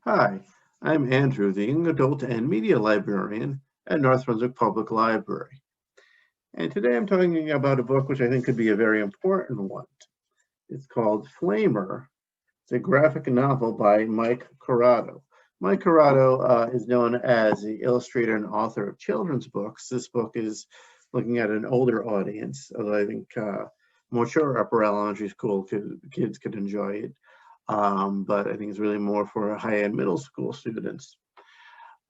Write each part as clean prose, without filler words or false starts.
Hi, I'm Andrew, the young adult and media librarian at North Brunswick Public Library. And today I'm talking about a book which I think could be a very important one. It's called Flamer. It's a graphic novel by Mike Curato. Mike Curato is known as the illustrator and author of children's books. This book is looking at an older audience, although I think mature upper elementary school kids could enjoy it. But I think it's really more for high-end middle school students.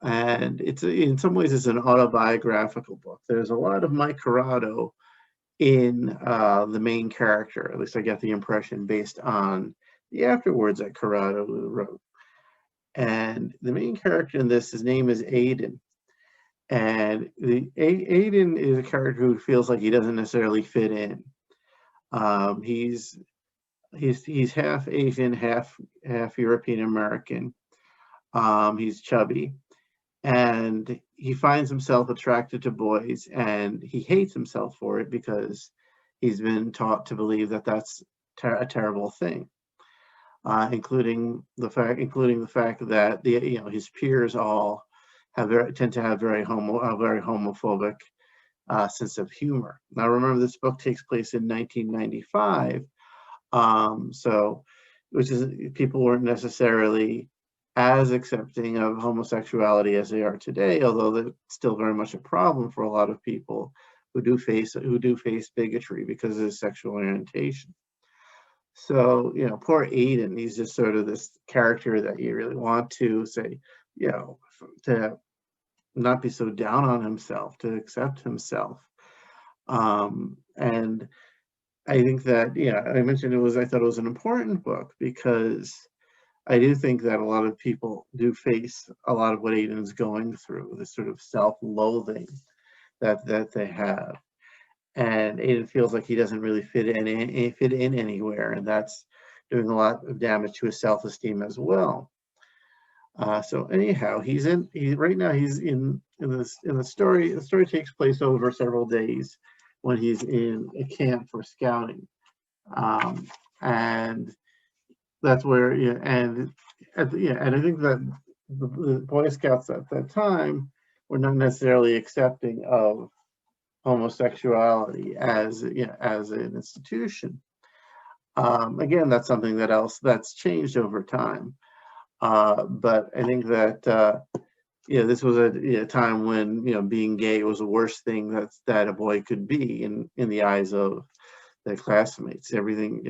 And in some ways it's an autobiographical book. There's a lot of Mike Curato in the main character. At least I get the impression based on the afterwards that Curato wrote. And the main character in this, his name is Aiden. And Aiden is a character who feels like he doesn't necessarily fit in. He's half Asian, half European American. He's chubby, and he finds himself attracted to boys, and he hates himself for it because he's been taught to believe that that's a terrible thing, including the fact that his peers all tend to have very homophobic sense of humor. Now, remember, this book takes place in 1995, so which is people weren't necessarily as accepting of homosexuality as they are today, although that's still very much a problem for a lot of people who do face bigotry because of his sexual orientation. So, poor Aiden, he's just sort of this character that you really want to say, to not be so down on himself, to accept himself. And I think that, I mentioned I thought it was an important book because I do think that a lot of people do face a lot of what Aiden's going through, this sort of self-loathing that they have. And Aiden feels like he doesn't really fit in anywhere, and that's doing a lot of damage to his self-esteem as well. So anyhow, right now he's in the story. The story takes place over several days when he's in a camp for scouting, and that's where and I think that the Boy Scouts at that time were not necessarily accepting of homosexuality as an institution. Again, that's something that's changed over time. But I think that this was a time when being gay was the worst thing that a boy could be in the eyes of their classmates. Everything,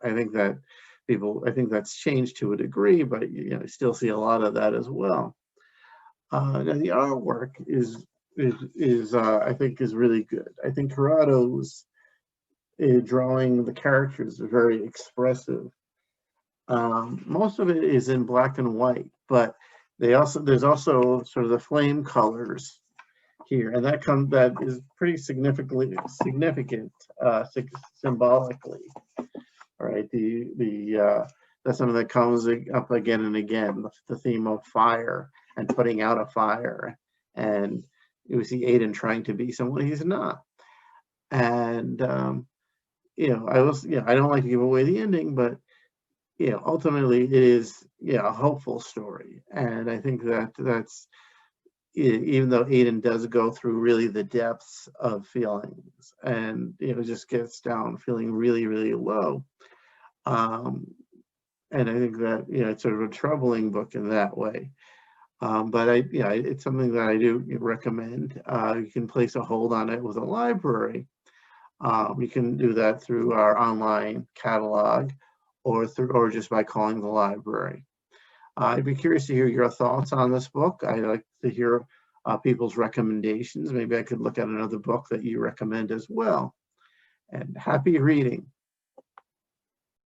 I think that's changed to a degree, but you still see a lot of that as well. Now the artwork is I think is really good. I think Curato's drawing the characters are very expressive. Most of it is in black and white, but there's also sort of the flame colors here, and that is pretty significant symbolically. All right, that's something that comes up again and again, the theme of fire and putting out a fire, and you see Aiden trying to be someone he's not. And I don't like to give away the ending, but ultimately it is a hopeful story, and I think that's even though Aiden does go through really the depths of feelings, and just gets down feeling really, really low. And I think that it's sort of a troubling book in that way. But it's something that I do recommend. You can place a hold on it with a library. You can do that through our online catalog, or just by calling the library. I'd be curious to hear your thoughts on this book. I'd like to hear people's recommendations. Maybe I could look at another book that you recommend as well. And happy reading.